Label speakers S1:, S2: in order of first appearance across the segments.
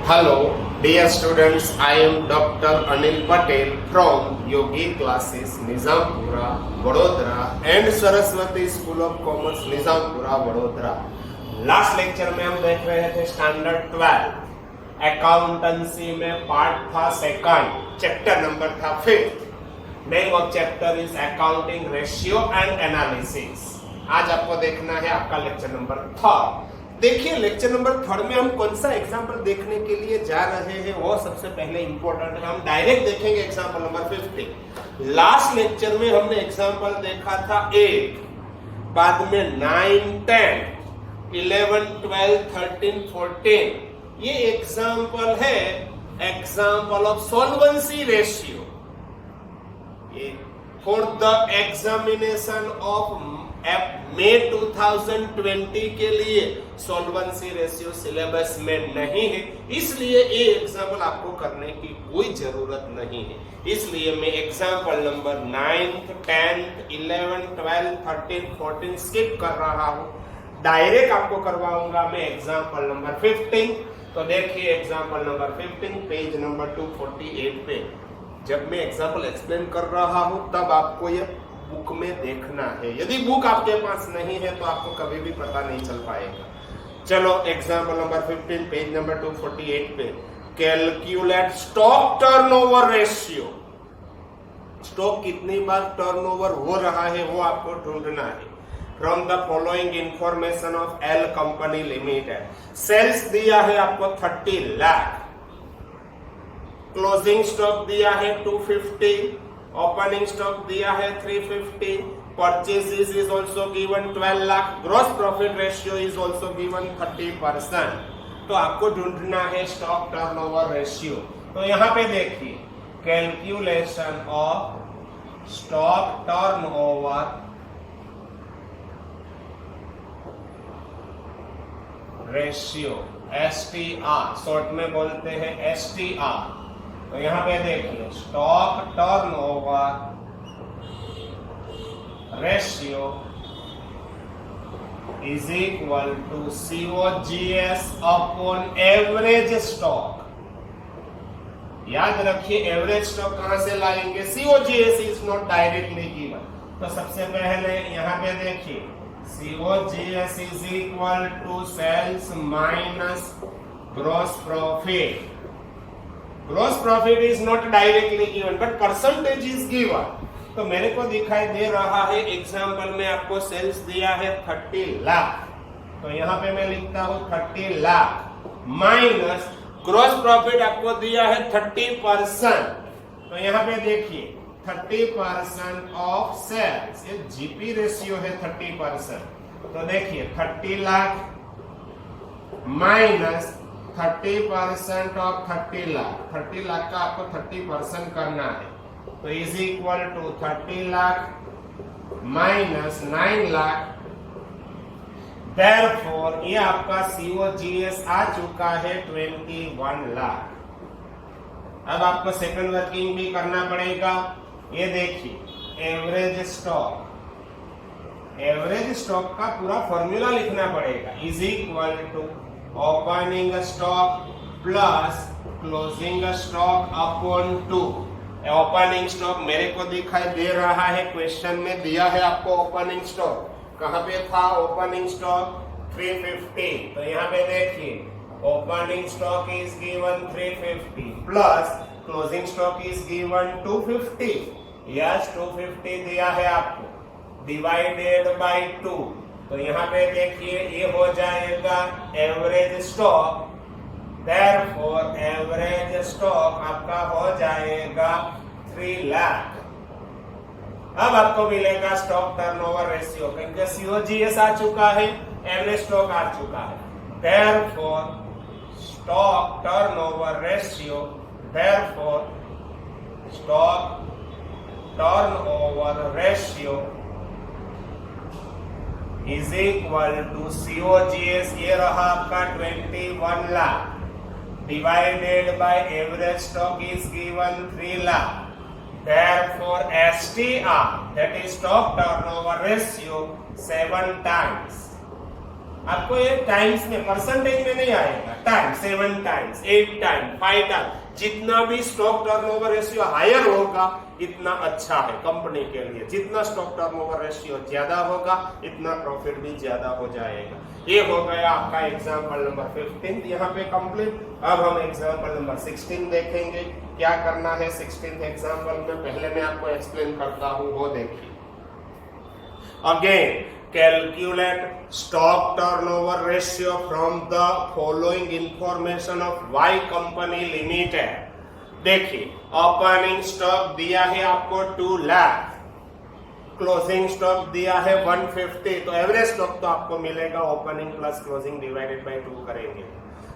S1: Hello, dear students. I am Dr. Anil Patel from Yogi Classes, Nizampura, Vadodara and Saraswati School of Commerce, Nizampura, Vadodara. Last lecture में हम देख रहे थे standard 12 accountancy में part था second, chapter number था 5। Name of chapter is accounting ratio and analysis. आज आपको देखना है आपका लेक्चर नंबर 3। देखिए लेक्चर नंबर 3 में हम कौन सा एग्जाम्पल देखने के लिए जा रहे हैं वो सबसे पहले इंपॉर्टेंट है। हम डायरेक्ट देखेंगे एग्जाम्पल नंबर 15। लास्ट लेक्चर में हमने एग्जाम्पल देखा था 8, बाद में 9, 10, 11, 12, 13, 14। ये एग्जाम्पल है example of solvency ratio for the examination of May 2020 के लिए सॉल्वेंसी रेशियो सिलेबस में नहीं है, इसलिए ये एग्जाम्पल आपको करने की कोई जरूरत नहीं है। इसलिए मैं एग्जाम्पल नंबर 9, 10, 11, 12, 13, 14 स्किप कर रहा हूं। डायरेक्ट आपको करवाऊंगा मैं एग्जाम्पल नंबर 15। तो देखिए एग्जाम्पल नंबर 15 पेज नंबर 248 पे जब मैं एग्जाम्पल एक्सप्लेन कर रहा हूं तब आपको ये बुक में देखना है। यदि बुक आपके पास नहीं है तो आपको कभी भी पता नहीं चल पाएगा। चलो एग्जाम्पल नंबर 15 पेज नंबर 248 पे calculate stock turnover ratio. Stock कितनी बार टर्नओवर हो रहा है वो आपको ढूंढना है। From the following information of L company limited. Sales दिया है आपको 30 लाख, क्लोजिंग स्टॉक दिया है 250, ओपनिंग स्टॉक दिया है 350, purchases is also given 12 lakh, gross profit ratio is also given 30%। तो आपको ढूंढना है स्टॉक टर्नओवर रेशियो। तो यहाँ पे देखिए calculation of stock turnover ratio STR, short में बोलते हैं STR। तो यहाँ पे देखिए stock turnover ratio is equal to COGS upon average stock. याद रखिए एवरेज स्टॉक कहां से लाएंगे, COGS is not directly given. तो सबसे पहले यहाँ पे देखिए COGS is equal to sales minus gross profit. Gross profit is not directly given but percentage is given. तो मेरे को दिखाई दे रहा है एग्जाम्पल में आपको सेल्स दिया है 30 लाख। तो यहाँ पे मैं लिखता हूँ 30 लाख माइनस ग्रॉस प्रॉफिट आपको दिया है 30%। तो यहाँ पे देखिए 30% ऑफ सेल्स, ये जीपी रेशियो है 30%। तो देखिए 30 लाख माइनस 30% ऑफ 30 लाख, 30 लाख का आपको 30% करना है। तो is equal to 30 lakh minus 9 lakh. Therefore ये आपका COGS आ चुका है 21 लाख। अब आपको सेकंड वर्किंग भी करना पड़ेगा। ये देखिए एवरेज स्टॉक का पूरा फॉर्मूला लिखना पड़ेगा। Is equal to opening stock plus closing stock upon 2। Opening stock मेरे को दिखाई दे रहा है, क्वेश्चन में दिया है आपको ओपनिंग स्टॉक। कहां पे था ओपनिंग स्टॉक 350। तो यहाँ पे देखिए opening stock is given 350 plus closing stock is given 250। Yes 250 दिया है आपको डिवाइडेड बाय 2। तो यहाँ पे देखिए ये हो जाएगा average stock. Therefore average stock आपका हो जाएगा 3 लाख। अब आपको मिलेगा स्टॉक टर्नओवर रेशियो, क्योंकि COGS आ चुका है, एवरेज स्टॉक आ चुका है। Therefore stock turnover ratio, therefore stock turnover ratio is equal to COGS, ये रहा आपका 21 lakh divided by average stock is given 3 lakh. Therefore STR, that is stock turnover ratio, 7 times। आपको ये टाइम्स में, परसेंटेज में नहीं आएगा, टाइम 7 टाइम्स, 8 टाइम, 5 टाइम, जितना भी स्टॉक टर्नओवर रेशियो हायर होगा इतना अच्छा है कंपनी के लिए। जितना स्टॉक टर्नओवर रेशियो ज्यादा होगा इतना प्रॉफिट भी ज्यादा हो जाएगा। ये हो गया आपका एग्जांपल नंबर 15 यहाँ पे कंप्लीट। अब हम एग्जांपल नंबर 16 देखेंगे। क्या करना है 16th एग्जांपल में, पहले मैं आपको एक्सप्लेन करता हूँ, वो देखिए। Again calculate stock turnover ratio from the following information of Y company limited। देखिए ओपनिंग स्टॉक दिया है आपको 2 लाख, क्लोजिंग स्टॉक दिया है 150, तो एवरेज स्टॉक तो आपको मिलेगा opening plus closing divided by 2 करेंगे।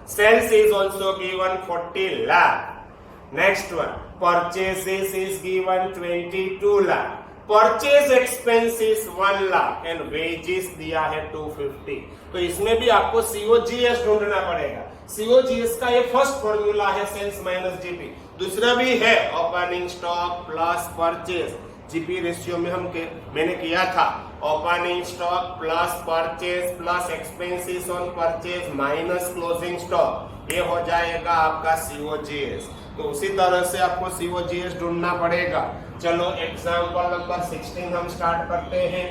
S1: Sales is also given 40 lakh. Next one purchases is given 22 lakh, purchase expenses 1 lakh and wages दिया है 250। तो इसमें भी आपको सीओजीएस ढूंढना पड़ेगा। सीओजीएस का ये फर्स्ट फॉर्मूला है सेल्स माइनस जीपी, दूसरा भी है opening stock plus purchase. GP ratio में मैंने किया था opening stock plus purchase plus expenses on purchase minus closing stock, ये हो जाएगा आपका सीओजीएस। तो उसी तरह से आपको सीओजीएस ढूंढना पड़ेगा। चलो एग्जांपल नंबर 16 हम स्टार्ट करते हैं।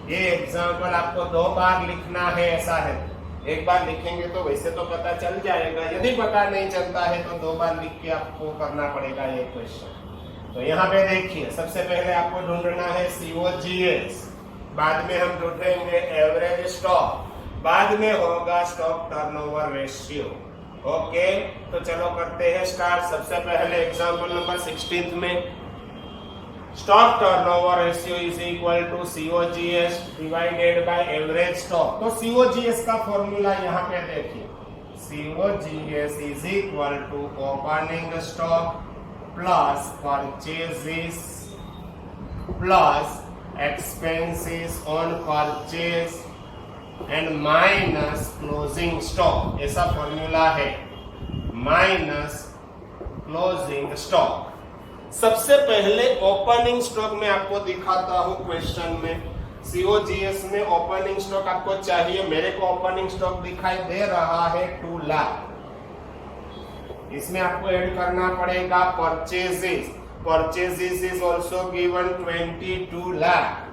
S1: ये एग्जांपल आपको 2 बार लिखना है, ऐसा है। एक बार लिखेंगे तो वैसे तो पता चल जाएगा, यदि पता नहीं चलता है तो 2 बार लिख के आपको करना पड़ेगा ये क्वेश्चन। तो यहाँ पे देखिए सबसे पहले आपको ढूंढना है सीओजीएस, बाद में हम ढूंढेंगे एवरेज स्टॉक, बाद में होगा स्टॉक टर्नओवर रेशियो। ओके, तो चलो करते हैं स्टार्ट। सबसे पहले एग्जांपल नंबर 16 में stock turnover ratio is equal to COGS divided by average stock. तो सीओजीएस का फॉर्मूला यहाँ पे देखिए, COGS is equal to opening stock plus purchases plus expenses on purchase and minus closing stock, ऐसा formula है, minus closing stock. सबसे पहले opening stock में आपको दिखाता हूं क्वेश्चन में। सीओजीएस में ओपनिंग स्टॉक आपको चाहिए, मेरे को ओपनिंग स्टॉक दिखाई दे रहा है 2 लाख। इसमें आपको ऐड करना पड़ेगा purchases, purchases is also given 22 lakh.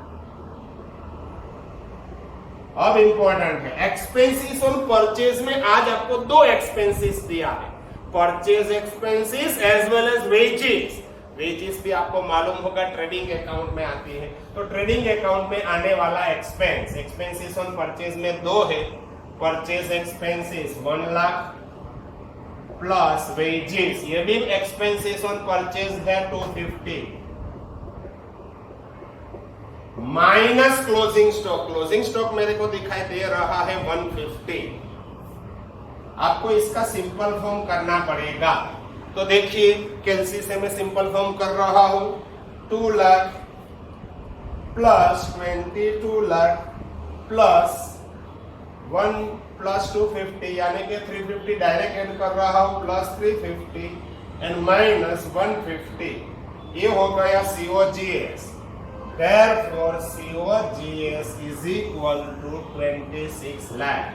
S1: अब इंपॉर्टेंट है एक्सपेंसेस ऑन परचेज में आज आपको 2 एक्सपेंसेस दिया है, purchase expenses as well as wages. Wages भी आपको मालूम होगा ट्रेडिंग अकाउंट में आती है, तो ट्रेडिंग अकाउंट में आने वाला एक्सपेंस, एक्सपेंसेस ऑन परचेज में 2 है, purchase expenses 1 lakh plus wages, ये भी एक्सपेंसेस ऑन परचेज है 250 minus closing stock, closing stock मेरे को दिखाई दे रहा है 150। आपको इसका सिंपल फॉर्म करना पड़ेगा। तो देखिए कैलसी से मैं सिंपल फॉर्म कर रहा हूं, 2 lakh plus 22 lakh plus 1 plus 250 यानी कि 350 डायरेक्ट ऐड कर रहा हूं, प्लस 350 एंड माइनस 150, ये हो गया COGS. Therefore, COGS is equal to 26 lakh.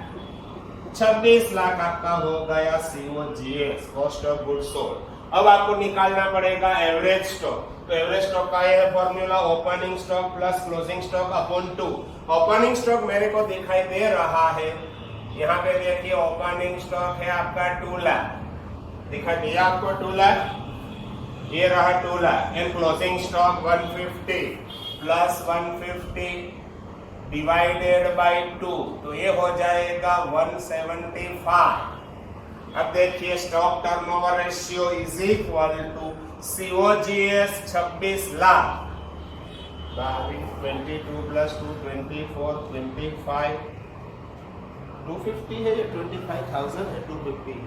S1: 26 lakh आपका हो गया COGS, cost of goods sold. अब आपको निकालना पड़ेगा एवरेज स्टॉक। तो एवरेज स्टॉक का यह formula opening stock plus closing stock upon 2। Opening stock मेरे को दिखाई दे रहा है, यहाँ पे देखिए ओपनिंग स्टॉक है आपका 2 लाख, दिखाई दिया आपको 2 लाख, ये रहा 2 lakh and closing stock 150 plus 150 divided by 2, तो ये हो जाएगा 175। अब देखिए stock turnover ratio is equal to COGS 26 lakh, 22 plus 2 24 25 250 है, 25,000 है, 250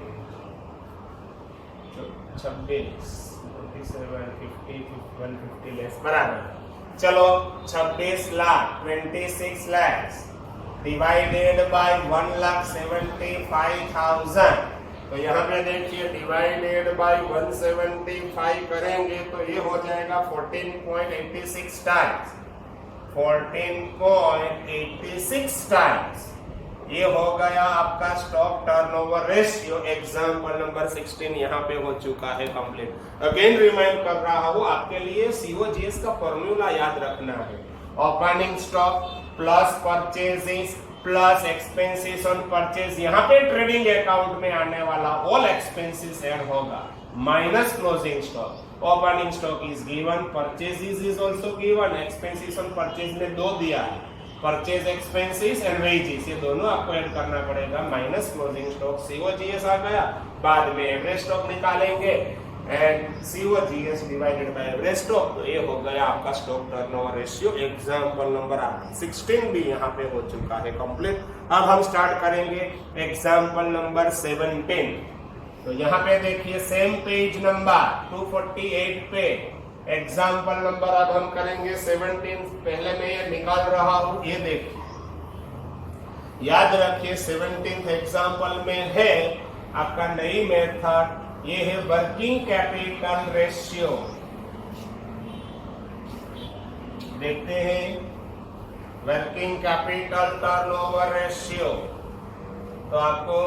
S1: 26 27 50 150 लेस बराबर। चलो 26 लाख 26 लाख डिवाइडेड बाय 1,75,000, तो यहाँ पे देखिए डिवाइडेड बाय 175 करेंगे तो ये हो जाएगा 14.86 टाइम्स, 14.86 टाइम्स। ये हो गया आपका stock turnover ratio. Example number 16 यहाँ पे हो चुका है कंप्लीट। अगेन रिमाइंड कर रहा हूँ आपके लिए, सीओजीएस का फॉर्मूला याद रखना है। Opening stock plus purchases plus expenses on purchase, यहाँ पे ट्रेडिंग अकाउंट में आने वाला ऑल एक्सपेंसेस ऐड होगा, minus closing stock. Opening stock is given, purchases is also given, expenses on purchase में 2 दिया है, परचेज एक्सपेंसेस एंड वेजेस, ये दोनों आपको ऐड करना पड़ेगा, माइनस क्लोजिंग स्टॉक। सीओजीएस आ गया, बाद में एवरेज स्टॉक निकालेंगे and COGS divided by average stock, तो ये हो गया आपका stock turnover ratio. Example number 16 भी यहाँ पे हो चुका है कंप्लीट। अब हम स्टार्ट करेंगे एग्जांपल नंबर 17। तो यहाँ पे देखिए सेम पेज नंबर 248 पे एग्जाम्पल नंबर अब हम करेंगे 17। पहले मैं ये निकाल रहा हूं, ये देखिए, याद रखिए 17th एग्जाम्पल में है आपका नई मेथड, ये है वर्किंग कैपिटल रेशियो। देखते हैं वर्किंग कैपिटल टर्नओवर रेशियो। तो आपको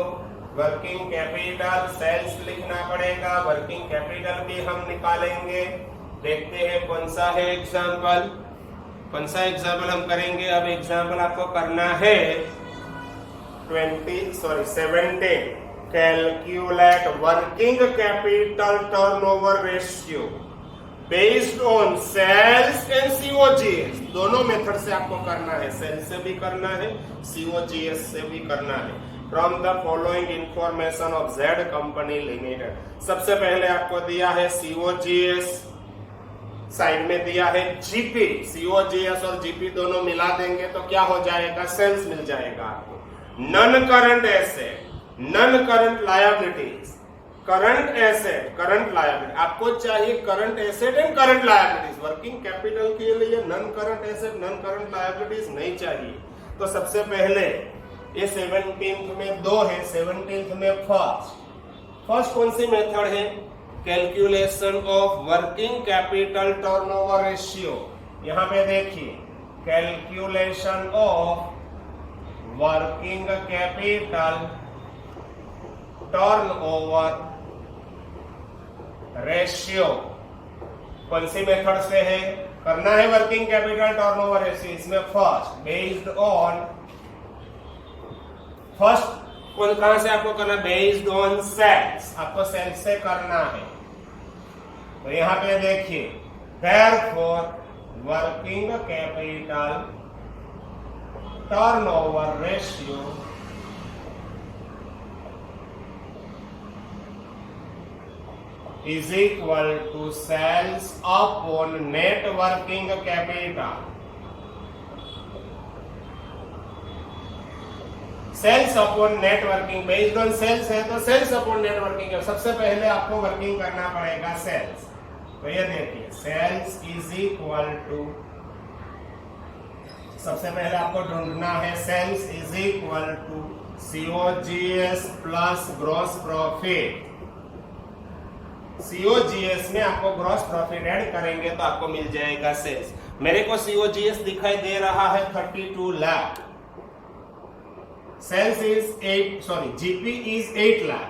S1: वर्किंग कैपिटल सेल्स लिखना पड़ेगा, वर्किंग कैपिटल भी हम निकालेंगे। देखते हैं कौन सा है एग्जाम्पल, कौन सा एग्जाम्पल हम करेंगे। अब एग्जाम्पल आपको करना है 17। Calculate working capital turnover ratio based on sales and COGS. दोनों मेथड से आपको करना है, सेल्स से भी करना है, सीओजीएस से भी करना है। From the following information of Z company limited. सबसे पहले आपको दिया है सीओजीएस, साइड में दिया है जीपी। सीओजीएस और जीपी दोनों मिला देंगे तो क्या हो जाएगा, सेल्स मिल जाएगा आपको। Non current asset, non current liabilities, current asset, current liability. आपको चाहिए current asset and current liabilities. Working capital के लिए non current asset, non current liabilities नहीं चाहिए। तो सबसे पहले ये 17th में 2 है, 17th में फर्स्ट कौन सी मेथड है, calculation of working capital turnover ratio. यहां पे देखिए calculation of working capital turnover ratio कौन सी मेथड से है करना है वर्किंग कैपिटल टर्नओवर रेशियो। इसमें फर्स्ट बेस्ड ऑन, फर्स्ट कौन कहां से आपको करना, बेस्ड ऑन सेल्स, आपको सेल्स से करना है। तो यहां पे देखिए therefore working capital turnover ratio is equal to sales upon net working capital। Sales upon net working, based on sales है तो सेल्स अपॉन नेट वर्किंग है। सबसे पहले आपको वर्किंग करना पड़ेगा सेल्स। तो ये देखिए सेल्स इज इक्वल टू, सबसे पहले आपको ढूंढना है sales is equal to COGS plus gross profit. COGS में आपको ग्रॉस प्रॉफिट ऐड करेंगे तो आपको मिल जाएगा सेल्स। मेरे को सीओजीएस दिखाई दे रहा है 32 lakh, sales is GP is 8 lakh,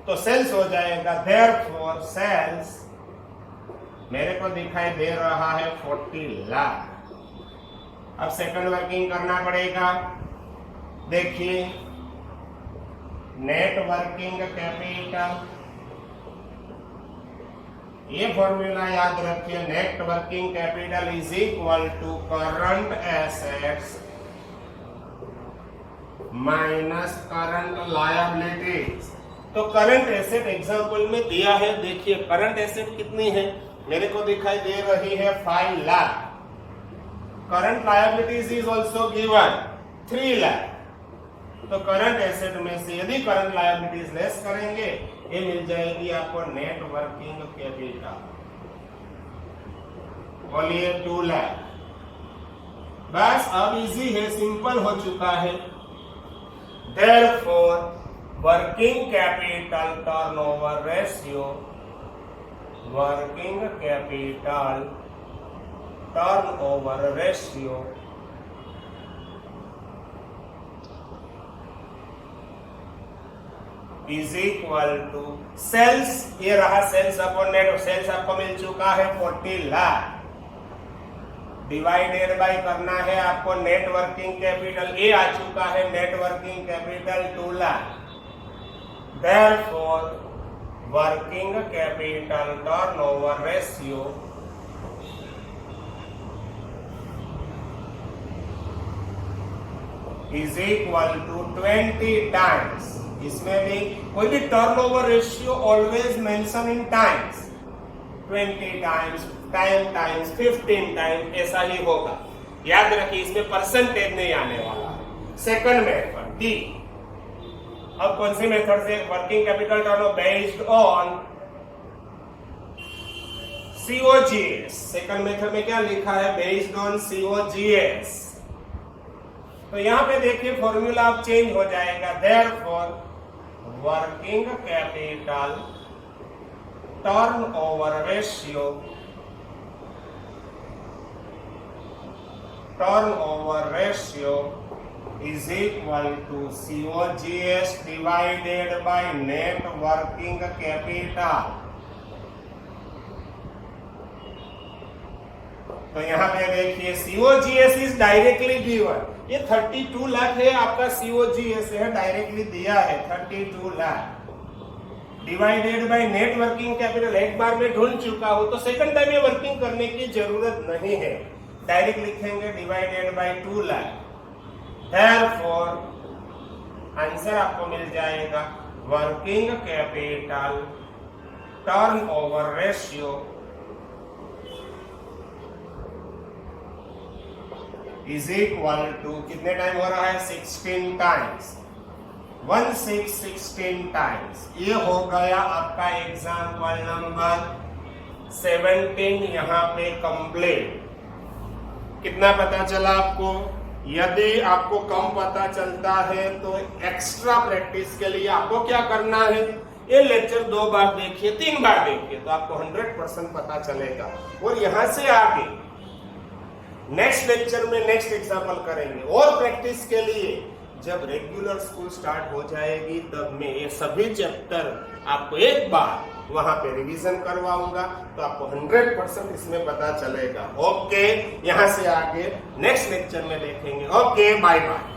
S1: तो सेल्स हो जाएगा देयरफॉर सेल्स मेरे को दिखाई दे रहा है 40 लाख। अब सेकंड वर्किंग करना पड़ेगा। देखिए नेट वर्किंग कैपिटल, ये फॉर्मूला याद रखिए, net working capital is equal to current assets minus current liabilities. तो करंट एसेट एग्जांपल में दिया है, देखिए करंट एसेट कितनी है, मेरे को दिखाई दे रही है 5 lakh. Current liabilities is also given 3 lakh. तो करंट एसेट में से यदि करंट लायबिलिटीज लेस करेंगे ये मिल जाएगी आपको नेट वर्किंग कैपिटल, बोलिए 2 लाख। बस अब इजी है, सिंपल हो चुका है। Therefore, working capital turnover ratio, working capital turnover ratio is equal to sales, ये रहा सेल्स अपॉन नेट, सेल्स आपको मिल चुका है 40 लाख, डिवाइडेड बाय करना है आपको नेट वर्किंग कैपिटल, ए आ चुका है net working capital 2 lakh, therefore working capital turnover ratio is equal to 20 times. इसमें भी कोई भी turnover ratio always mention in times, 20 times, 10 times, 15 times, ऐसा ही होगा। याद रखिए इसमें परसेंटेज नहीं आने वाला है। सेकंड मेथड डी, अब कौन सी मेथड से? Working capital turnover based on COGS। Second method में क्या लिखा है? Based on COGS। तो यहां पे देखिए फॉर्मूला अब चेंज हो जाएगा, therefore working capital turnover ratio is equal to COGS divided by net working capital. तो यहाँ पे देखिए COGS इज डायरेक्टली गिवन, ये 32 लाख है आपका COGS है, डायरेक्टली दिया है 32 lakh, divided by net working capital. एक बार में ढूंढ चुका हूं तो सेकंड टाइम में वर्किंग करने की जरूरत नहीं है, डायरेक्ट लिखेंगे divided by 2 lakh, therefore answer आपको मिल जाएगा working capital turnover ratio is equal to कितने टाइम हो रहा है? 16 टाइम्स, 16 टाइम्स। ये हो गया आपका एग्जाम्पल नंबर 17 यहाँ पे कंप्लीट। कितना पता चला आपको? यदि आपको कम पता चलता है तो एक्स्ट्रा प्रैक्टिस के लिए आपको क्या करना है? ये लेक्चर 2 बार देखिए, 3 बार देखिए तो आपको 100% पता चलेगा। और यहां से आगे नेक्स्ट लेक्चर में नेक्स्ट एग्जाम्पल करेंगे। और प्रैक्टिस के लिए जब रेगुलर स्कूल स्टार्ट हो जाएगी तब मैं ये सभी चैप्टर आपको एक बार वहां पे रिवीजन करवाऊंगा, तो आपको 100% इसमें पता चलेगा। ओके, यहां से आगे नेक्स्ट लेक्चर में देखेंगे। Okay, bye bye.